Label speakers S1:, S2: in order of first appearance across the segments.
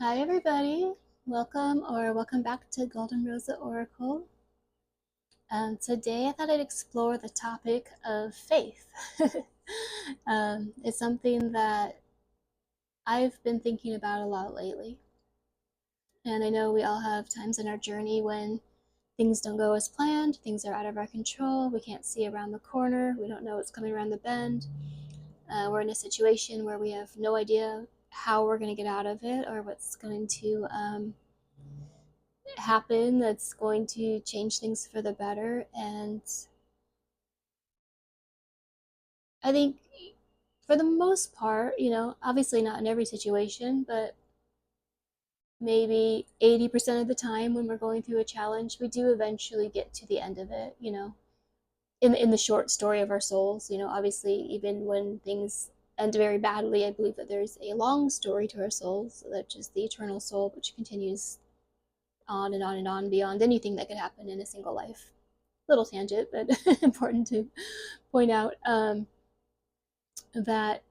S1: Hi, everybody. Welcome back to Golden Rosa Oracle. Today, I thought I'd explore the topic of faith. It's something that I've been thinking about a lot lately. And I know we all have times in our journey when things don't go as planned, things are out of our control, we can't see around the corner, we don't know what's coming around the bend. We're in a situation where we have no idea how we're going to get out of it or what's going to happen that's going to change things for the better. And I think for the most part, obviously not in every situation, but maybe 80% of the time when we're going through a challenge, we do eventually get to the end of it, in the short story of our souls. Obviously, even when things end very badly, I believe that there's a long story to our souls, which is the eternal soul, which continues on and on and on beyond anything that could happen in a single life. Little tangent, but important to point out that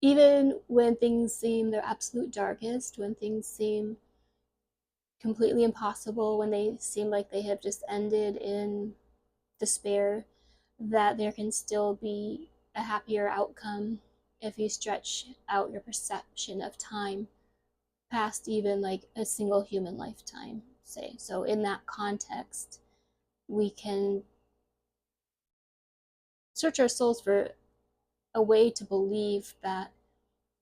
S1: even when things seem their absolute darkest, when things seem completely impossible, when they seem like they have just ended in despair, that there can still be a happier outcome if you stretch out your perception of time past even like a single human lifetime, say. So, in that context, we can search our souls for a way to believe that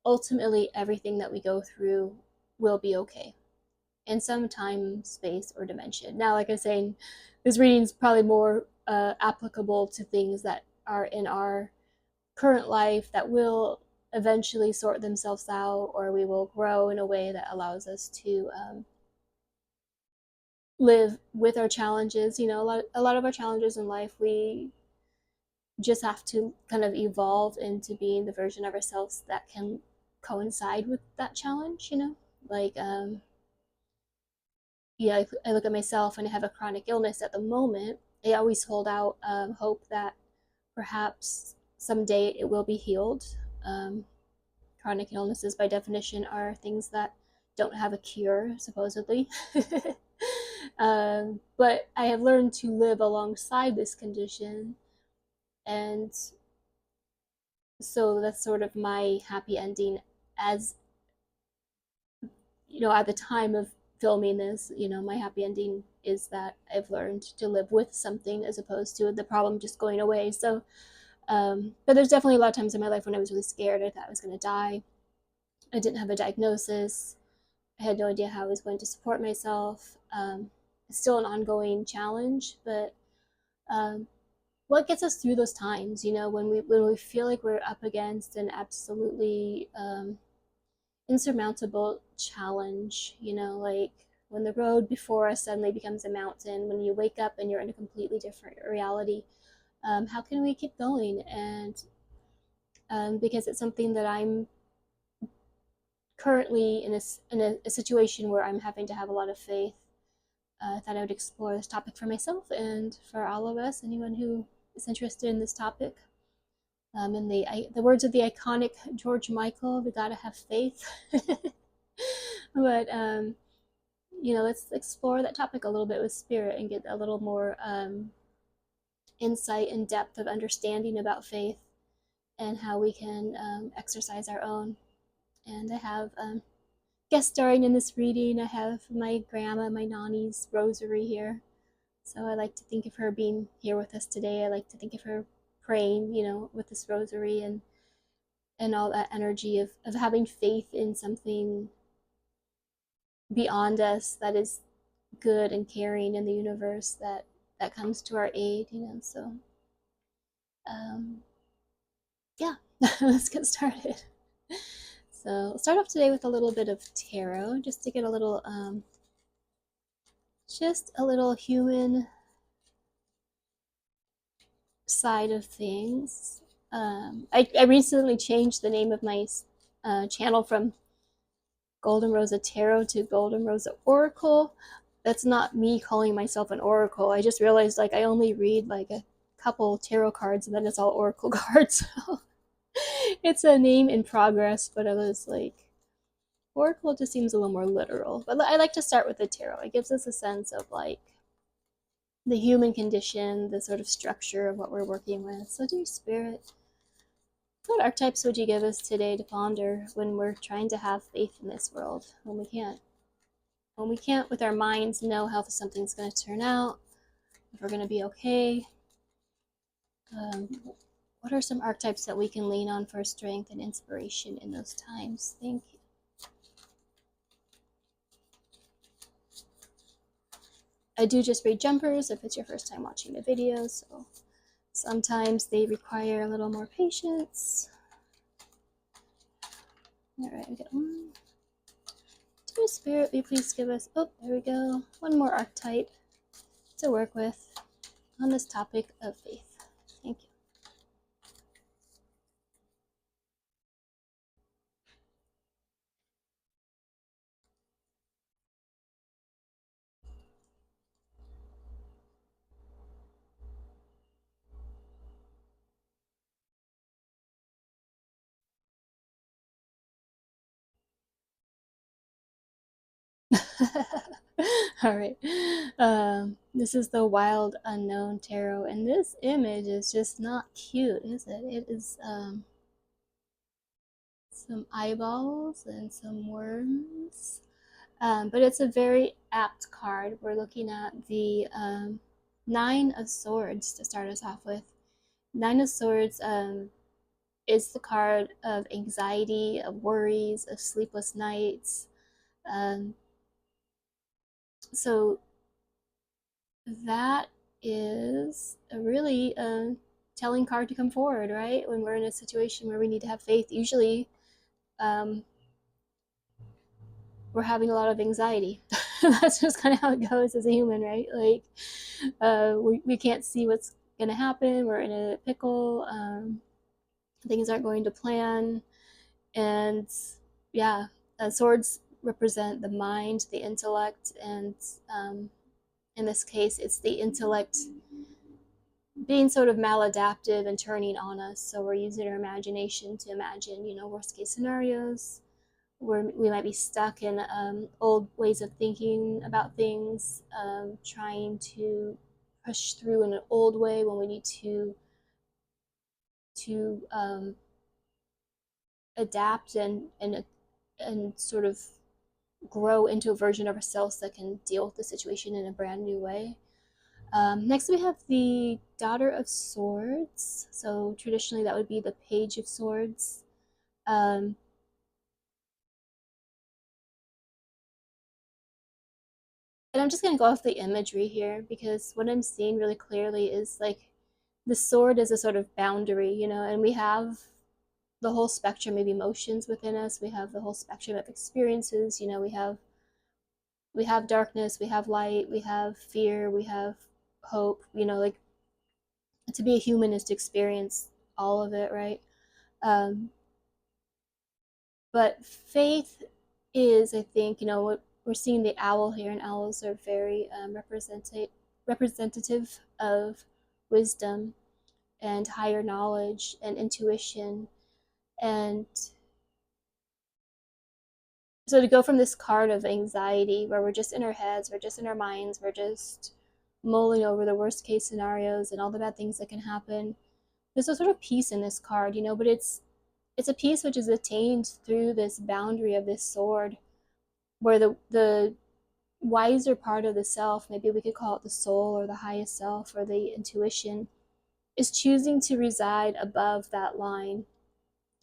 S1: ultimately everything that we go through will be okay in some time, space, or dimension. Now, like I was saying, this reading is probably more applicable to things that are in our current life that will eventually sort themselves out, or we will grow in a way that allows us to live with our challenges. A lot of our challenges in life, we just have to kind of evolve into being the version of ourselves that can coincide with that challenge. Like yeah, I look at myself and I have a chronic illness at the moment. I always hold out hope that perhaps someday it will be healed. um, Chronic illnesses by definition are things that don't have a cure, supposedly. But I have learned to live alongside this condition, and so that's sort of my happy ending. As at the time of filming this, my happy ending is that I've learned to live with something as opposed to the problem just going away. So, but there's definitely a lot of times in my life when I was really scared. I thought I was going to die. I didn't have a diagnosis. I had no idea how I was going to support myself. It's still an ongoing challenge, but what gets us through those times, when we feel like we're up against an absolutely insurmountable challenge, like when the road before us suddenly becomes a mountain, when you wake up and you're in a completely different reality. How can we keep going? And because it's something that I'm currently in a situation where I'm having to have a lot of faith, I thought I would explore this topic for myself and for all of us, anyone who is interested in this topic. In the words of the iconic George Michael, we gotta have faith. But let's explore that topic a little bit with spirit and get a little more insight and depth of understanding about faith and how we can exercise our own. And I have guest starring in this reading. I have my grandma, my nanny's rosary here. So I like to think of her being here with us today. I like to think of her praying, with this rosary and all that energy of having faith in something beyond us that is good and caring in the universe that comes to our aid. So um, yeah, let's get started. So I'll start off today with a little bit of tarot, just to get a little human side of things. I recently changed the name of my channel from Golden Rosa Tarot to Golden Rosa Oracle. That's not me calling myself an oracle. I just realized I only read like a couple tarot cards and then it's all oracle cards. So it's a name in progress, but I was like, Oracle just seems a little more literal, but I like to start with the tarot. It gives us a sense of like the human condition, the sort of structure of what we're working with. So, dear Spirit, what archetypes would you give us today to ponder when we're trying to have faith in this world, when we can't? When we can't, with our minds, know how something's going to turn out, if we're going to be okay. Um, what are some archetypes that we can lean on for strength and inspiration in those times? Thank you. I do just read jumpers if it's your first time watching the video, so sometimes they require a little more patience. All right, we got one. Dear Spirit, will you please give us, oh, there we go, one more archetype to work with on this topic of faith. Thank you. All right. This is the Wild Unknown Tarot, and this image is just not cute, is it? It is some eyeballs and some worms. But it's a very apt card. We're looking at the Nine of Swords to start us off with. Nine of Swords is the card of anxiety, of worries, of sleepless nights. Um, so that is a really telling card to come forward, right? When we're in a situation where we need to have faith, usually um, we're having a lot of anxiety. That's just kind of how it goes as a human, right? Like we can't see what's going to happen. We're in a pickle. Things aren't going to plan. And yeah, swords represent the mind, the intellect, and in this case, it's the intellect being sort of maladaptive and turning on us. So we're using our imagination to imagine, worst case scenarios, where we might be stuck in old ways of thinking about things, trying to push through in an old way when we need to adapt and sort of grow into a version of ourselves that can deal with the situation in a brand new way. Next, we have the Daughter of Swords. So traditionally, that would be the Page of Swords. Um, and I'm just going to go off the imagery here because what I'm seeing really clearly is like the sword is a sort of boundary, and we have the whole spectrum of emotions within us. We have the whole spectrum of experiences. We have darkness, we have light, we have fear, we have hope. Like to be a human is to experience all of it, right? Um, but faith is, I think, what we're seeing the owl here, and owls are very representative of wisdom and higher knowledge and intuition. And so to go from this card of anxiety where we're just in our heads, we're just in our minds, we're just mulling over the worst case scenarios and all the bad things that can happen, there's a sort of peace in this card, but it's a peace which is attained through this boundary of this sword, where the wiser part of the self, maybe we could call it the soul or the highest self or the intuition, is choosing to reside above that line.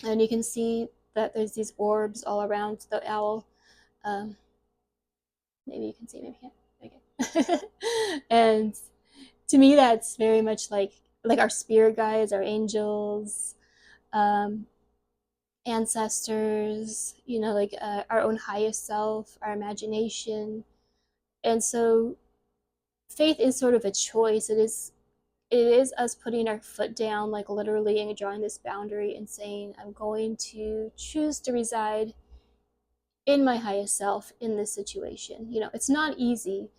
S1: And you can see that there's these orbs all around the owl. Um, maybe you can see, maybe you can't. Okay. And to me, that's very much like our spirit guides, our angels, um, ancestors, like our own highest self, our imagination. And so faith is sort of a choice. It is us putting our foot down, like literally, and drawing this boundary and saying, I'm going to choose to reside in my highest self in this situation. It's not easy,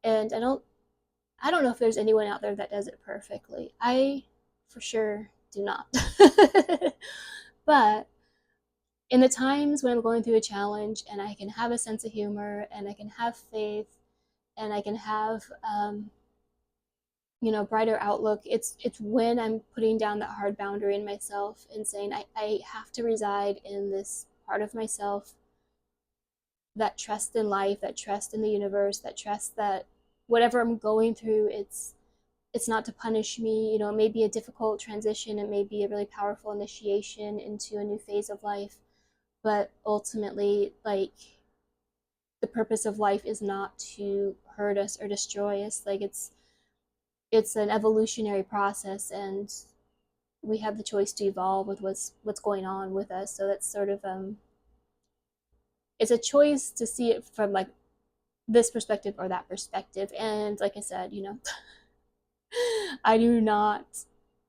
S1: and I don't know if there's anyone out there that does it perfectly. I for sure do not. But in the times when I'm going through a challenge and I can have a sense of humor and I can have faith and I can have brighter outlook. It's when I'm putting down that hard boundary in myself and saying I have to reside in this part of myself that trust in life, that trust in the universe, that trust that whatever I'm going through, it's not to punish me. It may be a difficult transition, it may be a really powerful initiation into a new phase of life, but ultimately, like, the purpose of life is not to hurt us or destroy us. Like, it's an evolutionary process, and we have the choice to evolve with what's going on with us. So that's sort of it's a choice to see it from like this perspective or that perspective. And like I said, I do not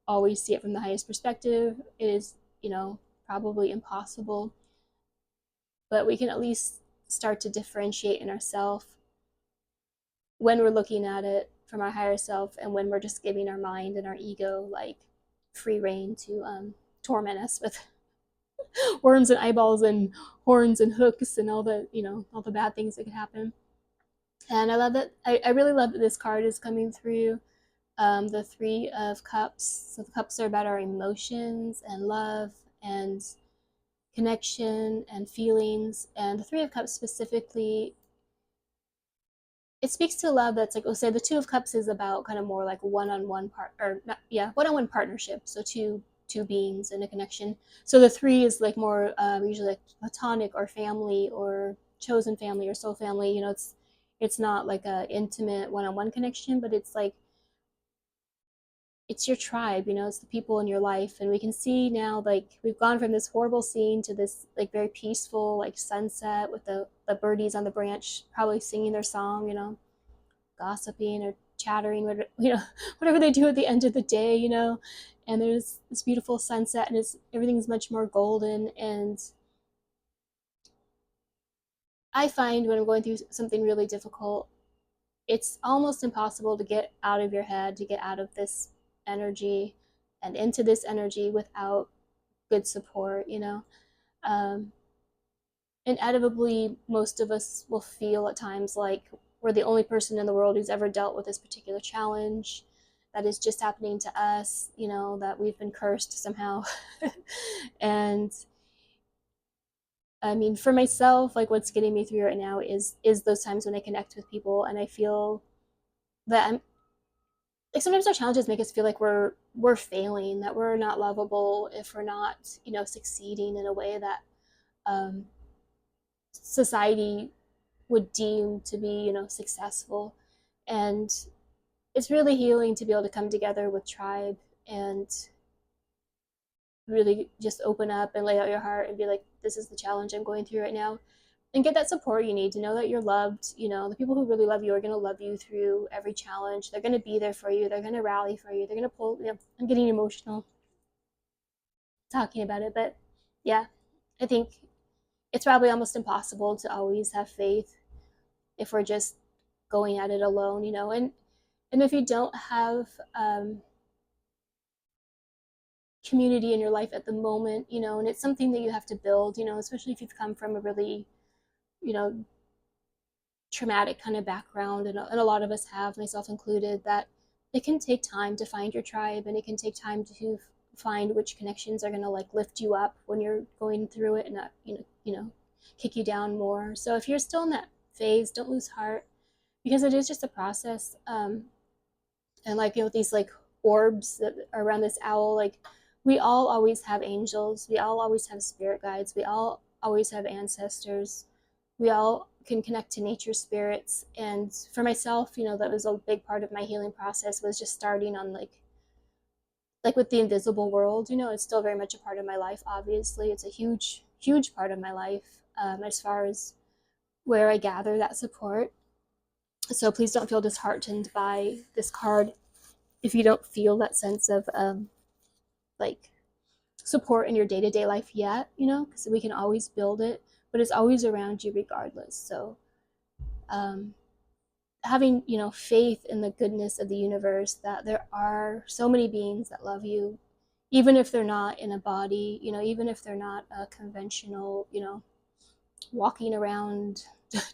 S1: always see it from the highest perspective. It is, probably impossible, but we can at least start to differentiate in ourselves when we're looking at it from our higher self and when we're just giving our mind and our ego like free reign to torment us with worms and eyeballs and horns and hooks and all the bad things that could happen. And I love that. I really love that this card is coming through. The Three of Cups. So the cups are about our emotions and love and connection and feelings. And the Three of Cups specifically, it speaks to love that's like, say the Two of Cups is about kind of more like one-on-one part, or not, yeah, one-on-one partnership. So two beings in a connection. So the three is like more usually like platonic or family or chosen family or soul family. It's not like a intimate one-on-one connection, but it's like it's your tribe. It's the people in your life. And we can see now, like, we've gone from this horrible scene to this like very peaceful like sunset with the birdies on the branch probably singing their song, gossiping or chattering, whatever they do at the end of the day, and there's this beautiful sunset and everything's much more golden. And I find when I'm going through something really difficult, it's almost impossible to get out of your head, to get out of this energy and into this energy without good support. Um, Inevitably, most of us will feel at times like we're the only person in the world who's ever dealt with this particular challenge, that is just happening to us, that we've been cursed somehow. And I mean, for myself, like, what's getting me through right now is those times when I connect with people and I feel that I'm like, sometimes our challenges make us feel like we're failing, that we're not lovable if we're not, succeeding in a way that um, society would deem to be, successful. And it's really healing to be able to come together with tribe and really just open up and lay out your heart and be like, this is the challenge I'm going through right now. And get that support you need to know that you're loved. The people who really love you are going to love you through every challenge. They're going to be there for you. They're going to rally for you. They're going to pull. I'm getting emotional talking about it, but yeah, I think it's probably almost impossible to always have faith if we're just going at it alone. And if you don't have community in your life at the moment, and it's something that you have to build, especially if you've come from a really, you know, traumatic kind of background, and a lot of us have, myself included, that it can take time to find your tribe, and it can take time to find which connections are going to like lift you up when you're going through it and not, kick you down more. So if you're still in that phase, don't lose heart, because it is just a process. And like, these like orbs that are around this owl, like, we all always have angels, we all always have spirit guides, we all always have ancestors, we all can connect to nature spirits. And for myself, that was a big part of my healing process, was just starting on like with the invisible world. It's still very much a part of my life. Obviously, it's a huge part of my life, as far as where I gather that support. So please don't feel disheartened by this card if you don't feel that sense of like support in your day-to-day life yet, because we can always build it, but it's always around you regardless. So um, having, faith in the goodness of the universe, that there are so many beings that love you, even if they're not in a body, even if they're not a conventional, walking around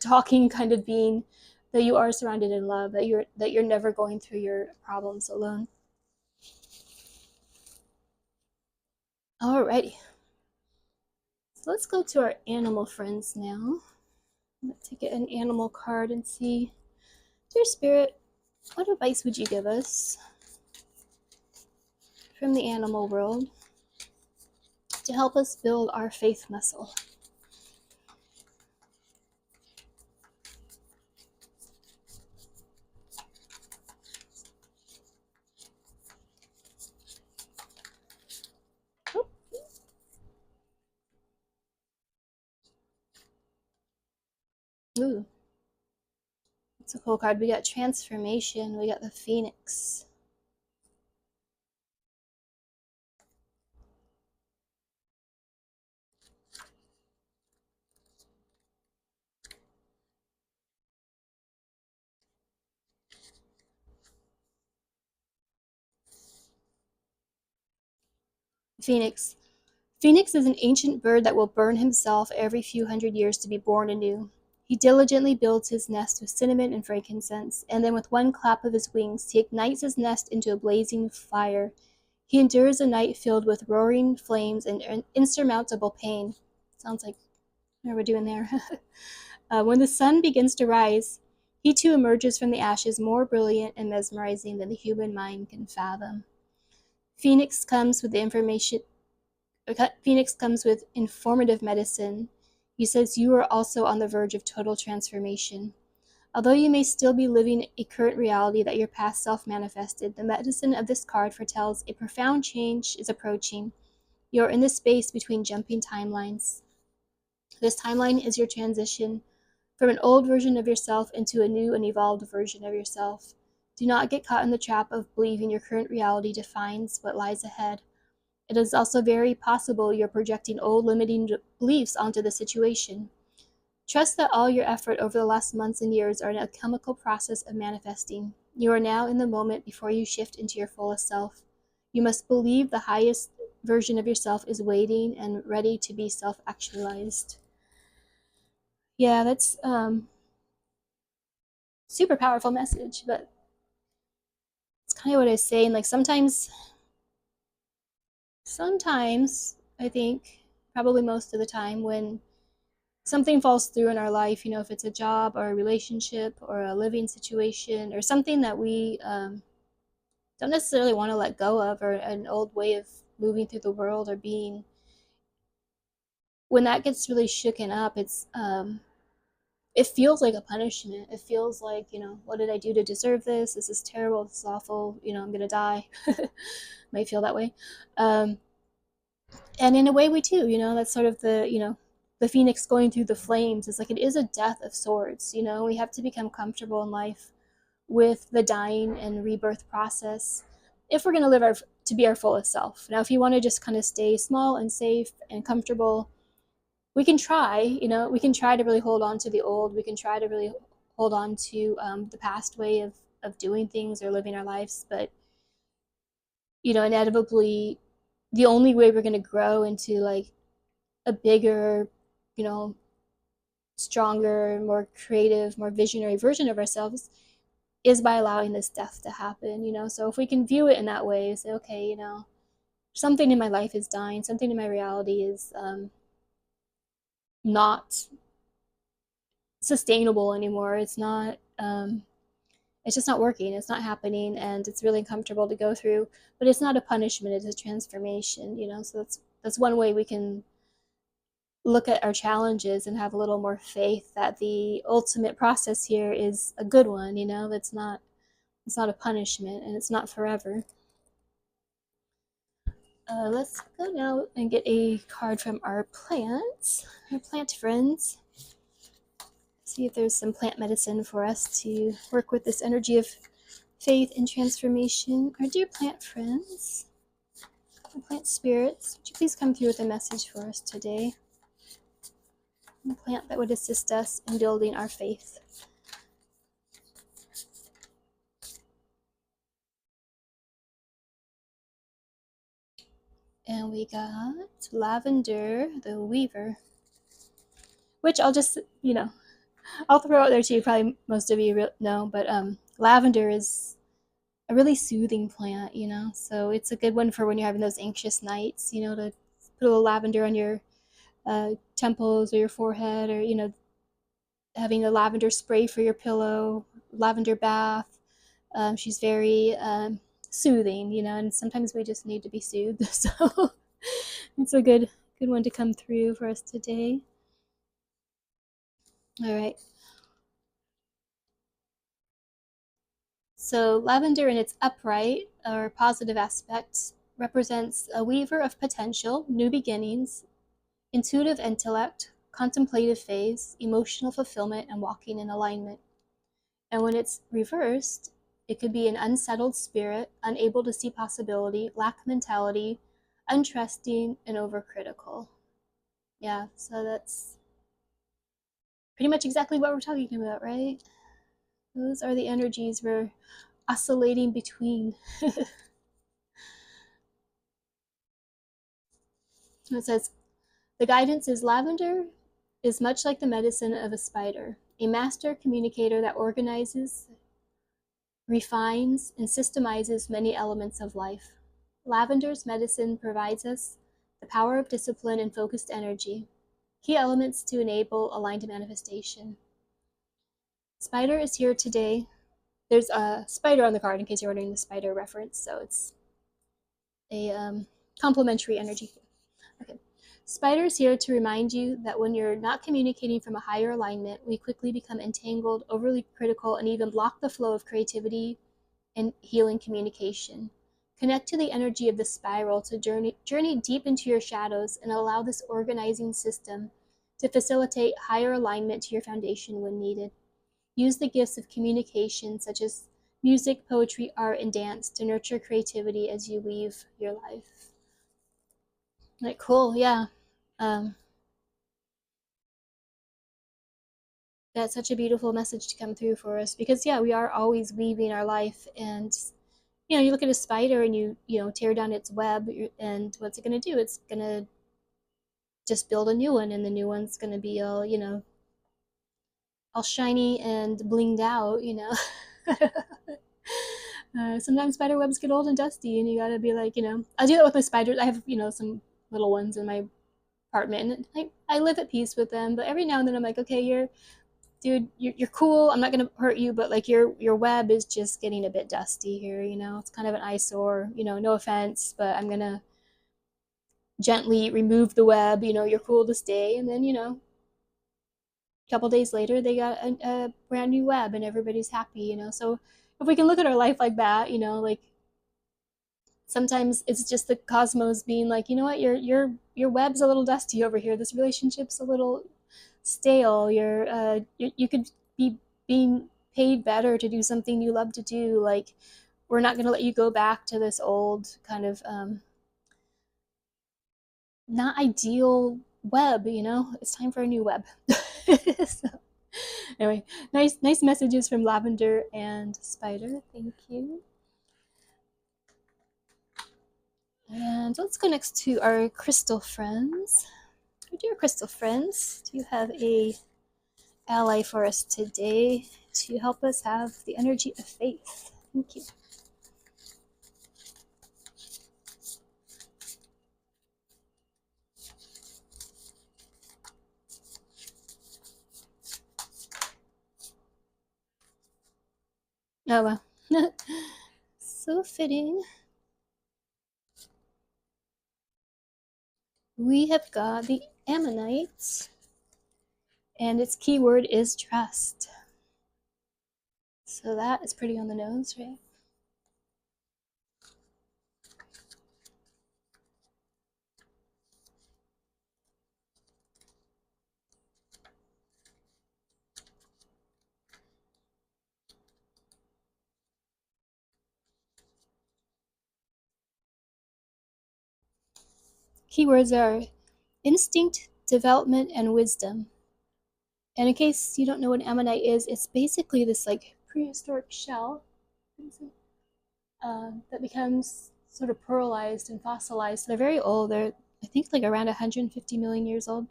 S1: talking kind of being, that you are surrounded in love, that you're never going through your problems alone. Alrighty. So let's go to our animal friends now. Let's take an animal card and see. Dear Spirit, what advice would you give us from the animal world to help us build our faith muscle? Oh, ooh, that's a cool card. We got transformation. We got the phoenix. Phoenix. Phoenix is an ancient bird that will burn himself every few hundred years to be born anew. He diligently builds his nest with cinnamon and frankincense, and then with one clap of his wings he ignites his nest into a blazing fire. He endures a night filled with roaring flames and insurmountable pain. Sounds like what we're doing there. When the sun begins to rise, he too emerges from the ashes more brilliant and mesmerizing than the human mind can fathom. Phoenix comes with the information Phoenix comes with informative medicine. He says you are also on the verge of total transformation. Although you may still be living a current reality that your past self manifested, the medicine of this card foretells a profound change is approaching. You are in the space between jumping timelines. This timeline is your transition from an old version of yourself into a new and evolved version of yourself. Do not get caught in the trap of believing your current reality defines what lies ahead. It is also very possible you're projecting old limiting beliefs onto the situation. Trust that all your effort over the last months and years are in a chemical process of manifesting. You are now in the moment before you shift into your fullest self. You must believe the highest version of yourself is waiting and ready to be self-actualized. Yeah, that's super powerful message, but it's kind of what I was saying. Like sometimes I think probably most of the time when something falls through in our life, if it's a job or a relationship or a living situation or something that we don't necessarily want to let go of, or an old way of moving through the world or being, when that gets really shooken up, it feels like a punishment. It feels like, what did I do to deserve this? This is terrible. This is awful. I'm gonna die. Might feel that way. um, and in a way we too, that's sort of the phoenix going through the flames. It's like it is a death of sorts. We have to become comfortable in life with the dying and rebirth process if we're going to live to be our fullest self. Now if you want to just kind of stay small and safe and comfortable, we can try. We can try to really hold on to the old. We can try to really hold on to the past way of doing things or living our lives. But inevitably the only way we're going to grow into like a bigger, you know, stronger, more creative, more visionary version of ourselves is by allowing this death to happen. So if we can view it in that way, say, okay, something in my life is dying, something in my reality is not sustainable anymore. It's just not working. It's not happening, and it's really uncomfortable to go through. But it's not a punishment; it's a transformation. So that's one way we can look at our challenges and have a little more faith that the ultimate process here is a good one. It's not a punishment, and it's not forever. Let's go now and get a card from our plant friends. See if there's some plant medicine for us to work with this energy of faith and transformation. Our dear plant friends, our plant spirits, would you please come through with a message for us today? A plant that would assist us in building our faith. And we got Lavender, the Weaver, which I'll just, I'll throw out there too. Probably most of you know, but lavender is a really soothing plant, So it's a good one for when you're having those anxious nights, to put a little lavender on your temples or your forehead, or having a lavender spray for your pillow, lavender bath. She's very soothing, and sometimes we just need to be soothed. So it's a good one to come through for us today. All right. So lavender in its upright or positive aspects represents a weaver of potential, new beginnings, intuitive intellect, contemplative phase, emotional fulfillment, and walking in alignment. And when it's reversed, it could be an unsettled spirit, unable to see possibility, lack mentality, untrusting, and overcritical. Yeah, so that's pretty much exactly what we're talking about, right? Those are the energies we're oscillating between. It says, the guidance is lavender is much like the medicine of a spider, a master communicator that organizes, refines, and systemizes many elements of life. Lavender's medicine provides us the power of discipline and focused energy, key elements to enable aligned manifestation. Spider is here today. There's a spider on the card in case you're wondering the spider reference, so it's a complementary energy. Okay. Spider is here to remind you that when you're not communicating from a higher alignment, we quickly become entangled, overly critical, and even block the flow of creativity and healing communication. Connect to the energy of the spiral to journey deep into your shadows and allow this organizing system to facilitate higher alignment to your foundation when needed. Use the gifts of communication, such as music, poetry, art, and dance, to nurture creativity as you weave your life. Like, cool, yeah. Um, that's such a beautiful message to come through for us because, yeah, we are always weaving our life. And you look at a spider and you tear down its web, and what's it going to do? It's going to just build a new one, and the new one's going to be all shiny and blinged out. Sometimes spider webs get old and dusty, and you got to be like, I do that with my spiders. I have some little ones in my apartment, and I live at peace with them, but every now and then I'm like, okay, you're cool, I'm not gonna hurt you, but like your web is just getting a bit dusty here, it's kind of an eyesore, no offense, but I'm gonna gently remove the web, you're cool to stay. And then a couple days later they got a brand new web and everybody's happy, so if we can look at our life like that, like sometimes it's just the cosmos being like, you know what, your web's a little dusty over here, this relationship's a little stale, you could be being paid better to do something you love to do. Like, we're not going to let you go back to this old kind of not ideal web, it's time for a new web. So anyway, nice messages from Lavender and Spider, thank you. And let's go next to our crystal friends. Dear crystal friends, do you have a ally for us today to help us have the energy of faith? Thank you. Oh, well. So fitting. We have got the Ammonites, and its keyword is trust. So that is pretty on the nose, right? Keywords are instinct, development, and wisdom. And in case you don't know what an ammonite is, it's basically this like prehistoric shell that becomes sort of pearlized and fossilized. They're very old. They're, I think, like around 150 million years old.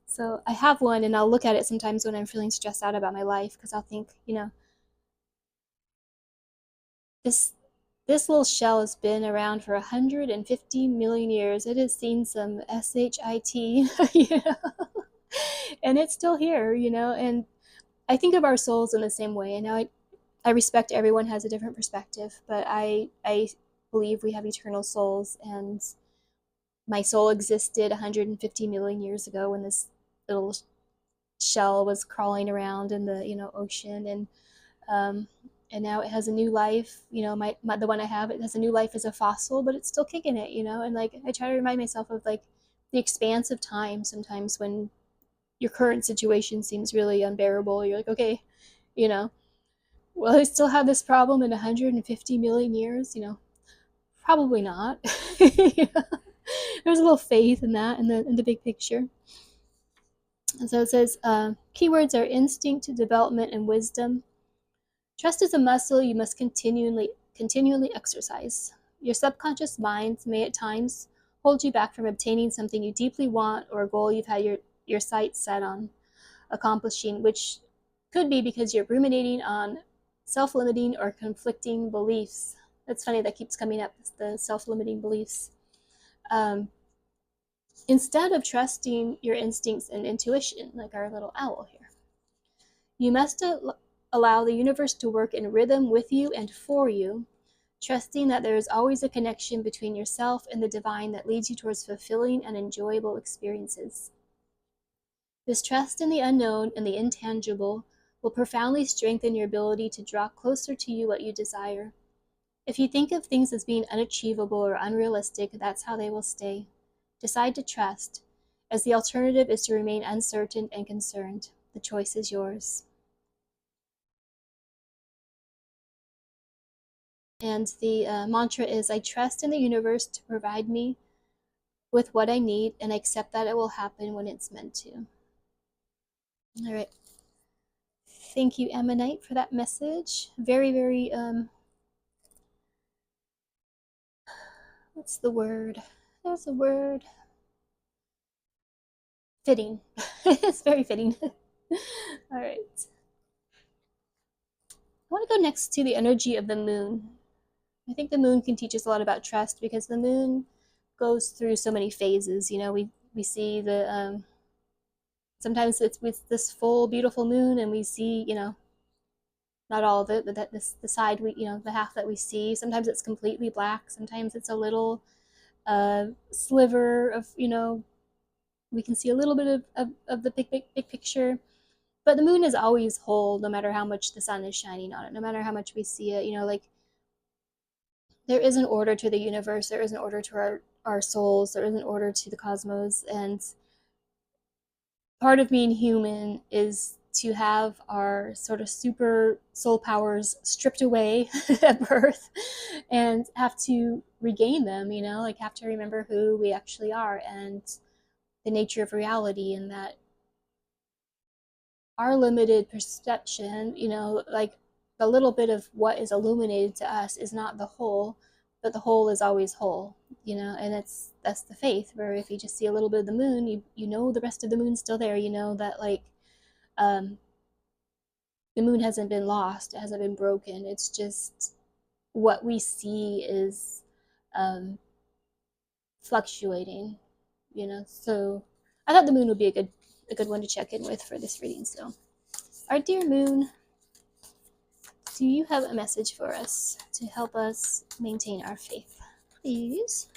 S1: So I have one, and I'll look at it sometimes when I'm feeling stressed out about my life, because I'll think, this this little shell has been around for 150 million years. It has seen some shit, and it's still here, And I think of our souls in the same way. And I respect everyone has a different perspective, but I believe we have eternal souls, and my soul existed 150 million years ago when this little shell was crawling around in the ocean, um, and now it has a new life. My the one I have, it has a new life as a fossil, but it's still kicking it. And like I try to remind myself of like the expanse of time. Sometimes when your current situation seems really unbearable, you're like, okay, you know, will I still have this problem in 150 million years? Probably not. There's a little faith in that, in the big picture. And so it says, keywords are instinct, development, and wisdom. Trust is a muscle you must continually exercise. Your subconscious mind may at times hold you back from obtaining something you deeply want, or a goal you've had your sights set on accomplishing, which could be because you're ruminating on self-limiting or conflicting beliefs. That's funny, that keeps coming up, the self-limiting beliefs. Instead of trusting your instincts and intuition, like our little owl here, you must allow the universe to work in rhythm with you and for you, trusting that there is always a connection between yourself and the divine that leads you towards fulfilling and enjoyable experiences. This trust in the unknown and the intangible will profoundly strengthen your ability to draw closer to you what you desire. If you think of things as being unachievable or unrealistic, that's how they will stay. Decide to trust, as the alternative is to remain uncertain and concerned. The choice is yours. And the mantra is, I trust in the universe to provide me with what I need, and I accept that it will happen when it's meant to. All right. Thank you, Ammonite, for that message. Very, very, what's the word? There's a word. Fitting. It's very fitting. All right. I want to go next to the energy of the moon. I think the moon can teach us a lot about trust, because the moon goes through so many phases. We see the sometimes it's with this full beautiful moon, and we see not all of it, but that the side the half that we see. Sometimes it's completely black. Sometimes it's a little sliver of we can see a little bit of the big picture. But the moon is always whole, no matter how much the sun is shining on it, no matter how much we see it. Like there is an order to the universe, there is an order to our souls, there is an order to the cosmos, and part of being human is to have our sort of super soul powers stripped away at birth and have to regain them, like have to remember who we actually are and the nature of reality, and that our limited perception, like the little bit of what is illuminated to us is not the whole, but the whole is always whole, and that's the faith, where if you just see a little bit of the moon, you know the rest of the moon's still there, that like um, the moon hasn't been lost, it hasn't been broken. It's just what we see is fluctuating, So I thought the moon would be a good one to check in with for this reading. So, our dear moon, do you have a message for us to help us maintain our faith? Please.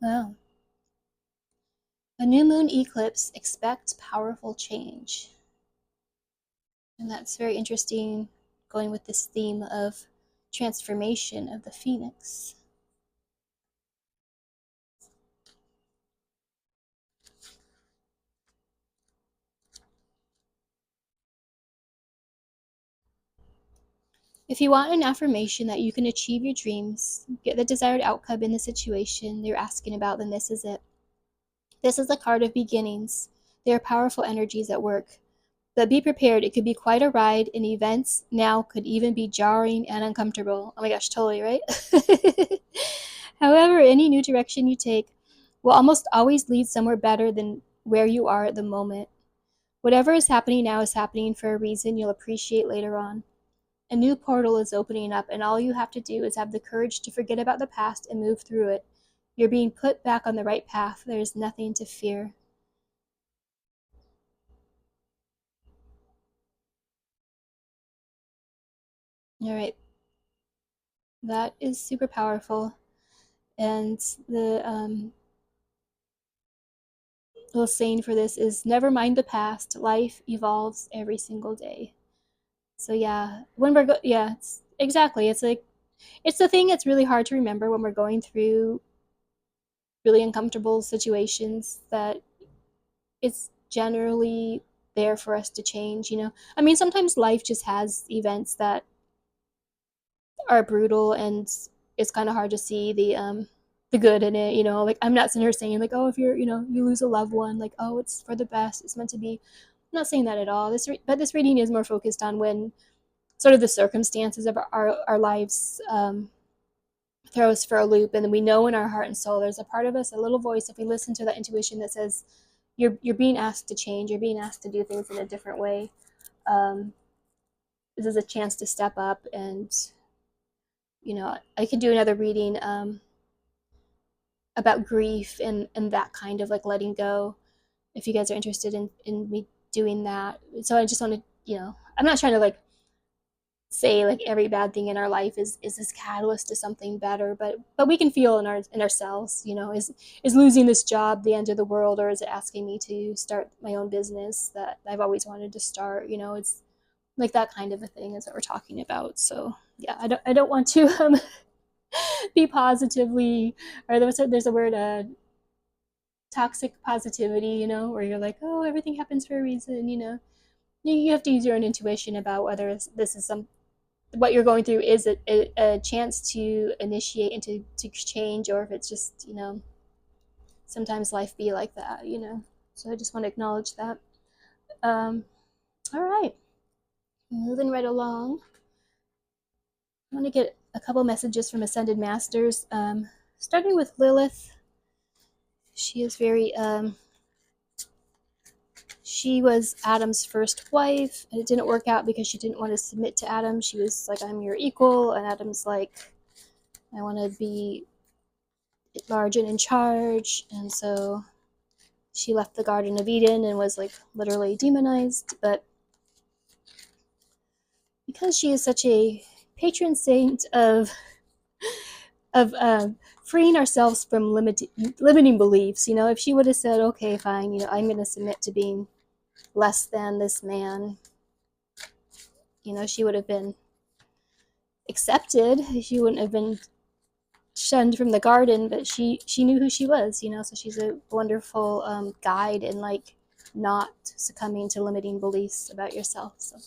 S1: Wow. A new moon eclipse expects powerful change. And that's very interesting, going with this theme of transformation of the phoenix. If you want an affirmation that you can achieve your dreams, get the desired outcome in the situation you're asking about, then this is it. This is the card of beginnings. They are powerful energies at work. But be prepared, it could be quite a ride, and events now could even be jarring and uncomfortable. Oh my gosh, totally, right? However, any new direction you take will almost always lead somewhere better than where you are at the moment. Whatever is happening now is happening for a reason you'll appreciate later on. A new portal is opening up, and all you have to do is have the courage to forget about the past and move through it. You're being put back on the right path. There is nothing to fear. All right, that is super powerful. And the little saying for this is never mind the past. Life evolves every single day. So yeah, when yeah, it's, exactly. It's like it's the thing that's really hard to remember when we're going through really uncomfortable situations that it's generally there for us to change, you know. I mean, sometimes life just has events that are brutal and it's kind of hard to see the good in it, you know. Like I'm not sitting here saying like, oh, if you're, you know, you lose a loved one, like, oh, it's for the best, it's meant to be. I'm not saying that at all. But this reading is more focused on when sort of the circumstances of our lives throw us for a loop, and then we know in our heart and soul there's a part of us, a little voice, if we listen to that intuition that says you're being asked to change, you're being asked to do things in a different way. um, this is a chance to step up, and you know, I could do another reading about grief and that kind of like letting go, if you guys are interested in me doing that. So I just want to, you know, I'm not trying to like say like every bad thing in our life is this catalyst to something better, but we can feel in ourselves, you know, is losing this job the end of the world, or is it asking me to start my own business that I've always wanted to start, you know. It's like that kind of a thing is what we're talking about. So yeah, I don't want to be positively, or there's a word, toxic positivity, you know, where you're like, oh, everything happens for a reason, you know. You have to use your own intuition about whether this is some what you're going through is a chance to initiate and to change, or if it's just, you know, sometimes life be like that, you know. So I just want to acknowledge that. um all right, moving right along. I want to get a couple messages from Ascended Masters, starting with Lilith. She is very she was Adam's first wife, and it didn't work out because she didn't want to submit to Adam. She was like, I'm your equal, and Adam's like, I want to be large and in charge. And so she left the Garden of Eden and was like literally demonized. But because she is such a patron saint of freeing ourselves from limiting beliefs, you know, if she would have said, okay, fine, you know, I'm going to submit to being less than this man, you know, she would have been accepted. She wouldn't have been shunned from the garden, but she knew who she was, you know. So she's a wonderful guide in like not succumbing to limiting beliefs about yourself. So,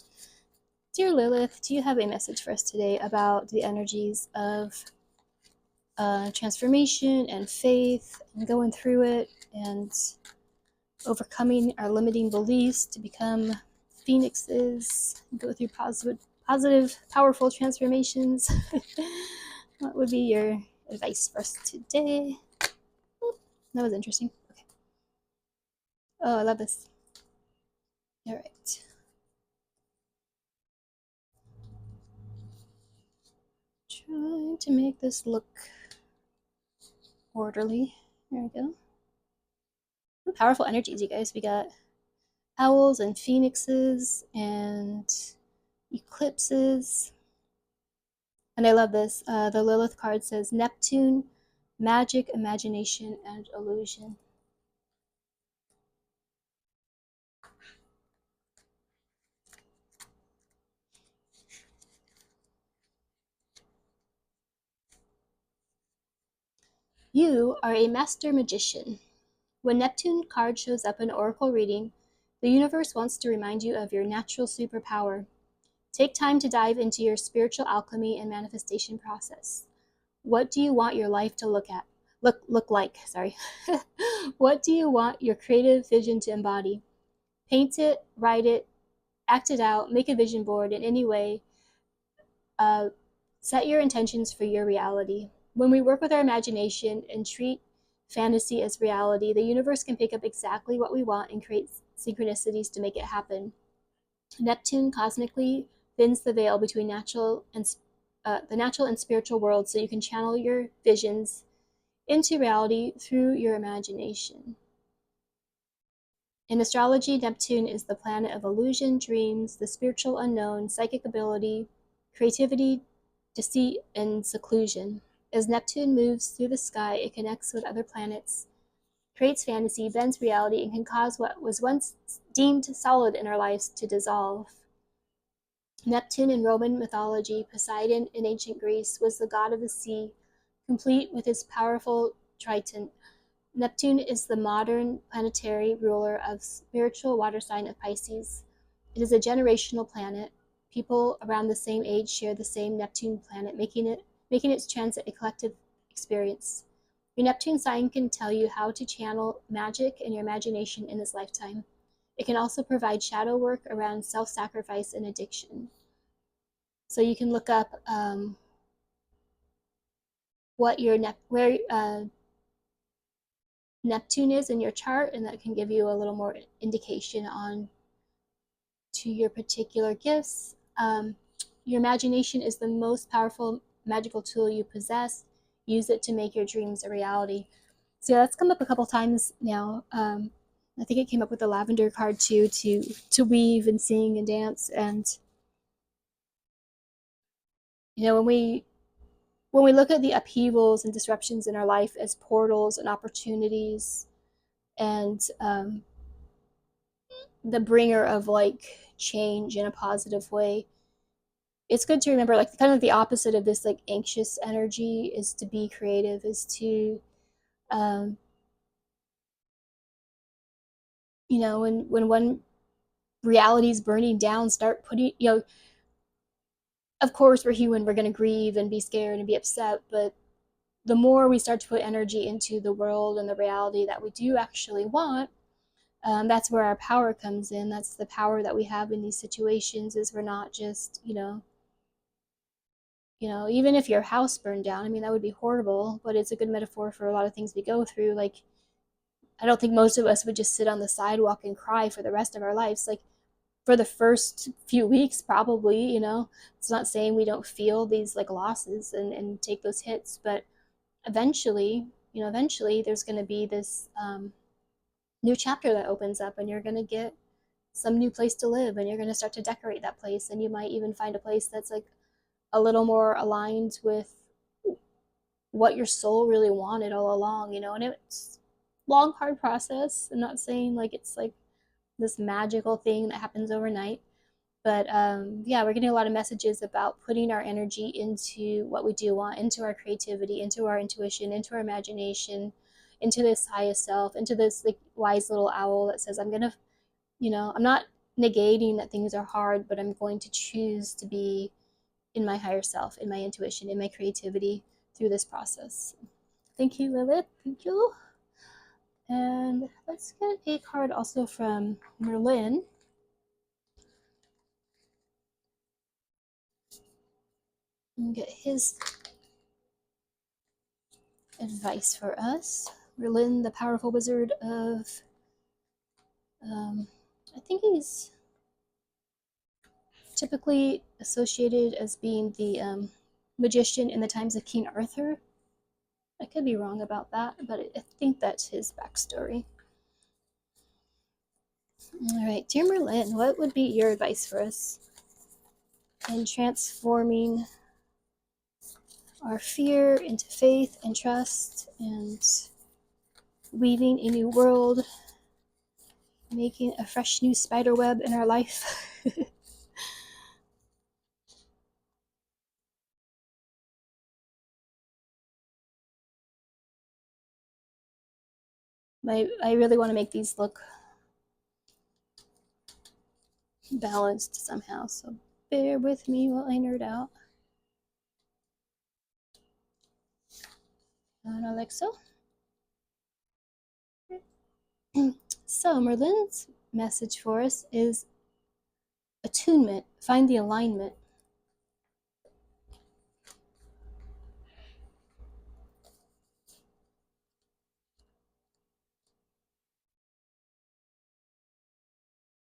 S1: dear Lilith, do you have a message for us today about the energies of transformation and faith, and going through it and overcoming our limiting beliefs to become phoenixes, and go through positive, powerful transformations? What would be your advice for us today? That was interesting. Okay. Oh, I love this. All right. Trying to make this look orderly. There we go. Some powerful energies, you guys. We got owls and phoenixes and eclipses. And I love this. The Lilith card says Neptune, magic, imagination, and illusion. You are a master magician. When Neptune card shows up in oracle reading, the universe wants to remind you of your natural superpower. Take time to dive into your spiritual alchemy and manifestation process. What do you want your life to look like? Sorry. What do you want your creative vision to embody? Paint it, write it, act it out, make a vision board in any way. Uh, Set your intentions for your reality. When we work with our imagination and treat fantasy as reality, the universe can pick up exactly what we want and create synchronicities to make it happen. Neptune cosmically thins the veil between the natural and spiritual worlds, so you can channel your visions into reality through your imagination. In astrology, Neptune is the planet of illusion, dreams, the spiritual unknown, psychic ability, creativity, deceit, and seclusion. As Neptune moves through the sky, it connects with other planets, creates fantasy, bends reality, and can cause what was once deemed solid in our lives to dissolve. Neptune in Roman mythology, Poseidon in ancient Greece, was the god of the sea, complete with his powerful trident. Neptune is the modern planetary ruler of spiritual water sign of Pisces. It is a generational planet. People around the same age share the same Neptune planet, making its transit a collective experience. Your Neptune sign can tell you how to channel magic and your imagination in this lifetime. It can also provide shadow work around self-sacrifice and addiction. So you can look up what your where Neptune is in your chart, and that can give you a little more indication on to your particular gifts. Your imagination is the most powerful magical tool you possess. Use it to make your dreams a reality. So yeah, that's come up a couple times now. I think it came up with the lavender card too, to weave and sing and dance. And you know, when we look at the upheavals and disruptions in our life as portals and opportunities, and the bringer of like change in a positive way, it's good to remember like kind of the opposite of this like anxious energy is to be creative, is to um when one reality is burning down, start putting, of course we're human, we're going to grieve and be scared and be upset, but the more we start to put energy into the world and the reality that we do actually want, that's where our power comes in. That's the power that we have in these situations, is we're not just even if your house burned down, I mean, that would be horrible, but it's a good metaphor for a lot of things we go through. Like, I don't think most of us would just sit on the sidewalk and cry for the rest of our lives. Like, for the first few weeks, probably, it's not saying we don't feel these like losses and take those hits, but eventually there's going to be this new chapter that opens up, and you're going to get some new place to live, and you're going to start to decorate that place, and you might even find a place that's like a little more aligned with what your soul really wanted all along, and it's a long, hard process. I'm not saying like it's like this magical thing that happens overnight, but yeah, we're getting a lot of messages about putting our energy into what we do want, into our creativity, into our intuition, into our imagination, into this highest self, into this like wise little owl that says, I'm not negating that things are hard, but I'm going to choose to be in my higher self, in my intuition, in my creativity through this process. Thank you, Lilith. Thank you. And let's get a card also from Merlin. And get his advice for us. Merlin, the powerful wizard of, I think he's typically associated as being the magician in the times of King Arthur. I could be wrong about that, but I think that's his backstory. All right, dear Merlin, what would be your advice for us in transforming our fear into faith and trust, and weaving a new world, making a fresh new spider web in our life? I really want to make these look balanced somehow, so Bear with me while I nerd out. And Alexa. So Merlin's message for us is attunement. Find the alignment.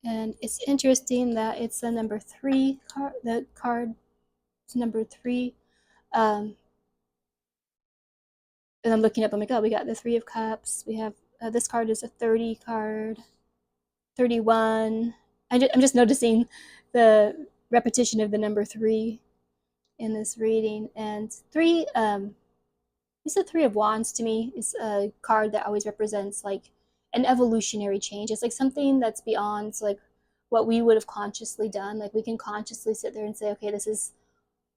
S1: And it's interesting that it's the number 3 card. The card is number 3. And I'm looking up. I'm like, oh, we got the 3 of Cups. We have this card is a 30 card, 31. I'm just noticing the repetition of the number 3 in this reading. And 3, it's the 3 of Wands to me. It's a card that always represents like an evolutionary change. It's like something that's beyond like what we would have consciously done. Like we can consciously sit there and say, okay, this is,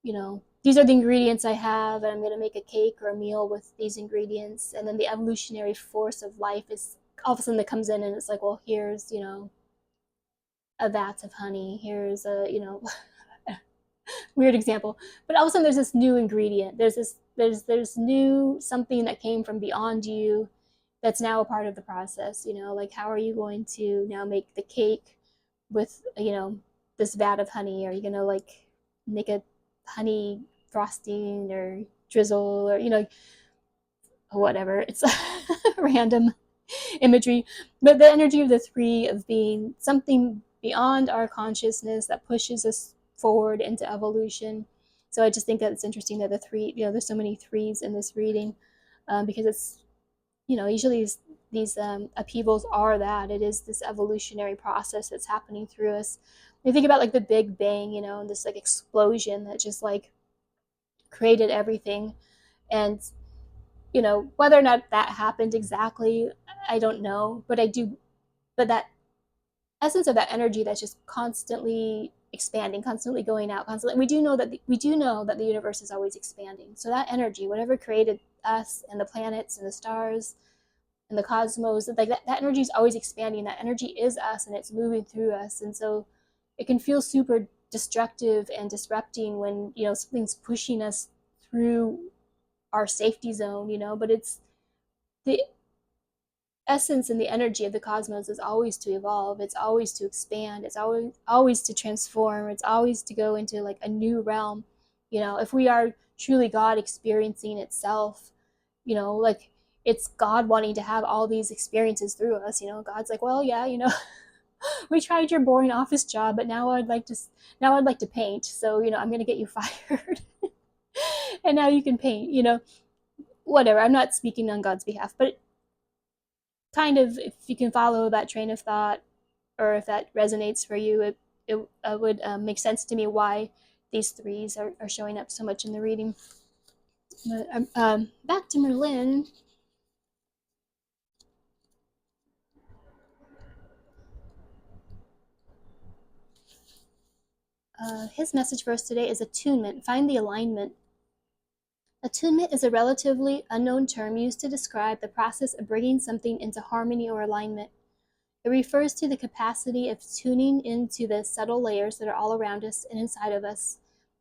S1: these are the ingredients I have, and I'm going to make a cake or a meal with these ingredients. And then the evolutionary force of life is all of a sudden that comes in, and it's like, well, here's, a vat of honey. Here's a, weird example, but all of a sudden there's this new ingredient. There's new something that came from beyond you that's now a part of the process. Like how are you going to now make the cake with this vat of honey? Are you gonna like make a honey frosting or drizzle or whatever? It's random imagery, but the energy of the 3 of being something beyond our consciousness that pushes us forward into evolution. So I just think that it's interesting that the 3, there's so many 3s in this reading, because it's, usually these upheavals are that it is this evolutionary process that's happening through us. You think about like the Big Bang, and this like explosion that just like created everything. And whether or not that happened exactly, I don't know, but that essence of that energy that's just constantly expanding, constantly going out, constantly. We do know that the universe is always expanding. So that energy, whatever created us and the planets and the stars and the cosmos, like that energy is always expanding. That energy is us, and it's moving through us. And so it can feel super destructive and disrupting when something's pushing us through our safety zone. But it's the essence and the energy of the cosmos is always to evolve. It's always to expand. It's always to transform. It's always to go into like a new realm. If we are truly God experiencing itself, like it's God wanting to have all these experiences through us. God's like, well, yeah, we tried your boring office job, but now I'd like to paint. So I'm gonna get you fired, and now you can paint. Whatever. I'm not speaking on God's behalf, but kind of, if you can follow that train of thought, or if that resonates for you, it would make sense to me why these 3s are showing up so much in the reading. But back to Merlin. His message for us today is attunement. Find the alignment. Attunement is a relatively unknown term used to describe the process of bringing something into harmony or alignment. It refers to the capacity of tuning into the subtle layers that are all around us and inside of us,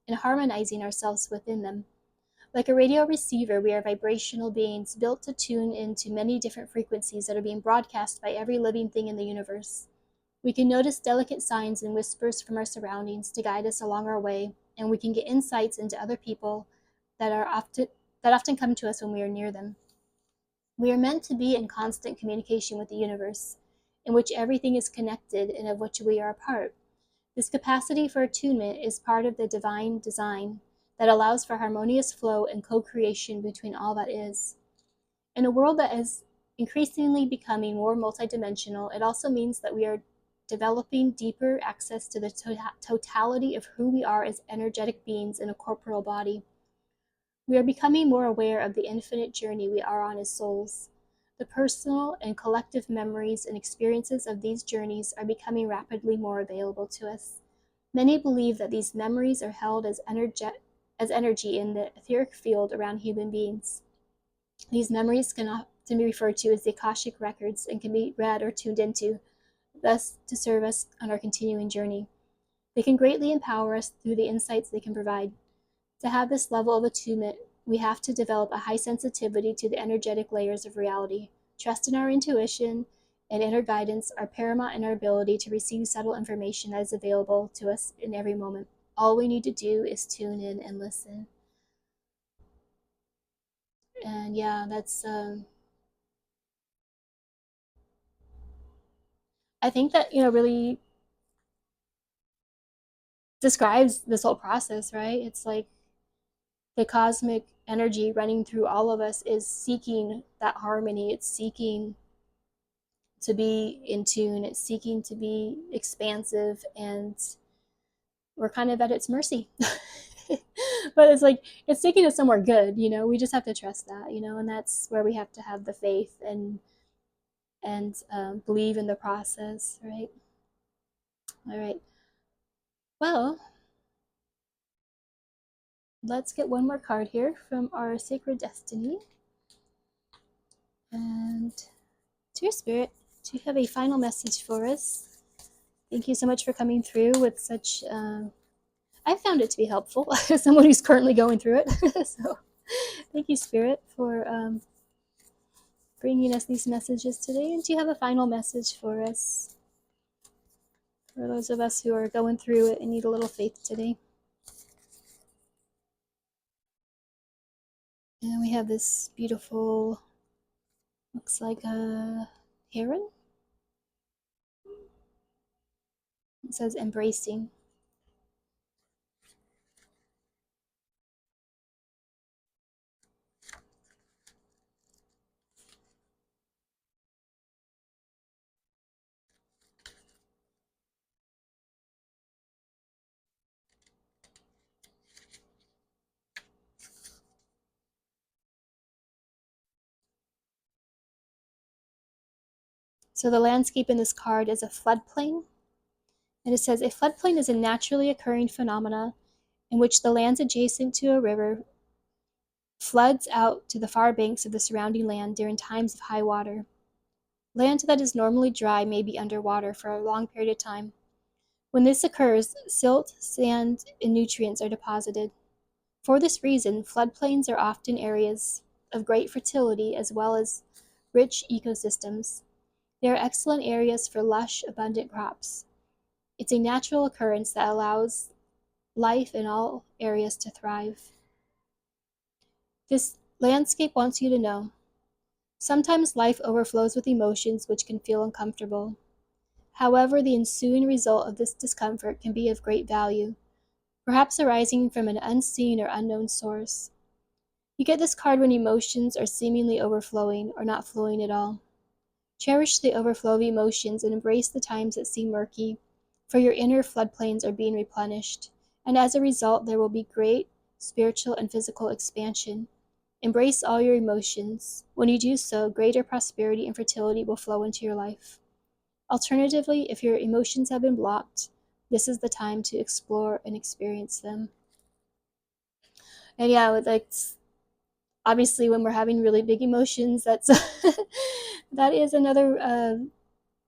S1: and harmonizing ourselves within them. Like a radio receiver, we are vibrational beings built to tune into many different frequencies that are being broadcast by every living thing in the universe. We can notice delicate signs and whispers from our surroundings to guide us along our way, and we can get insights into other people that often come to us when we are near them. We are meant to be in constant communication with the universe, in which everything is connected and of which we are a part. This capacity for attunement is part of the divine design that allows for harmonious flow and co-creation between all that is. In a world that is increasingly becoming more multidimensional, it also means that we are developing deeper access to the totality of who we are as energetic beings in a corporeal body. We are becoming more aware of the infinite journey we are on as souls. The personal and collective memories and experiences of these journeys are becoming rapidly more available to us. Many believe that these memories are held as energy in the etheric field around human beings. These memories can often be referred to as the Akashic records and can be read or tuned into, thus to serve us on our continuing journey. They can greatly empower us through the insights they can provide. To have this level of attunement, we have to develop a high sensitivity to the energetic layers of reality. Trust in our intuition and inner guidance are paramount in our ability to receive subtle information that is available to us in every moment. All we need to do is tune in and listen. And yeah, that's I think that really describes this whole process, right? It's like the cosmic energy running through all of us is seeking that harmony. It's seeking to be in tune. It's seeking to be expansive, and we're kind of at its mercy. But it's like it's taking us somewhere good. We just have to trust that. And that's where we have to have the faith and believe in the process, right? All right. Well, let's get one more card here from our Sacred Destiny. And dear Spirit, do you have a final message for us? Thank you so much for coming through with such. I found it to be helpful as someone who's currently going through it. So, thank you, Spirit, for bringing us these messages today. And do you have a final message for us? For those of us who are going through it and need a little faith today. And we have this beautiful, looks like a heron. It says embracing. So the landscape in this card is a floodplain. And it says a floodplain is a naturally occurring phenomena in which the lands adjacent to a river floods out to the far banks of the surrounding land during times of high water. Land that is normally dry may be underwater for a long period of time. When this occurs, silt, sand, and nutrients are deposited. For this reason, floodplains are often areas of great fertility as well as rich ecosystems. They are excellent areas for lush, abundant crops. It's a natural occurrence that allows life in all areas to thrive. This landscape wants you to know. Sometimes life overflows with emotions which can feel uncomfortable. However, the ensuing result of this discomfort can be of great value, perhaps arising from an unseen or unknown source. You get this card when emotions are seemingly overflowing or not flowing at all. Cherish the overflow of emotions and embrace the times that seem murky, for your inner floodplains are being replenished, and as a result, there will be great spiritual and physical expansion. Embrace all your emotions. When you do so, greater prosperity and fertility will flow into your life. Alternatively, if your emotions have been blocked, this is the time to explore and experience them. And yeah, like obviously when we're having really big emotions, that's that is another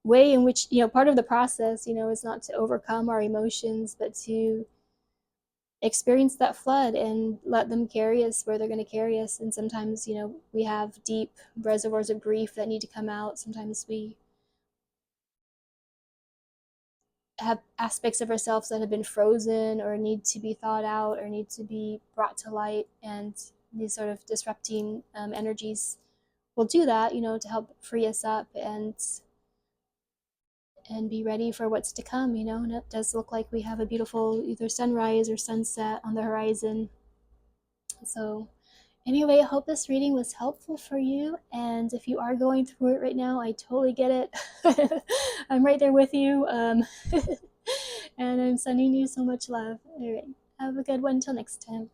S1: way in which part of the process is not to overcome our emotions, but to experience that flood and let them carry us where they're going to carry us. And sometimes we have deep reservoirs of grief that need to come out. Sometimes we have aspects of ourselves that have been frozen or need to be thawed out or need to be brought to light, and these sort of disrupting energies will do that to help free us up and be ready for what's to come. And it does look like we have a beautiful either sunrise or sunset on the horizon. So anyway, I hope this reading was helpful for you, and if you are going through it right now, I totally get it. I'm right there with you, and I'm sending you so much love. All right, have a good one. Until next time.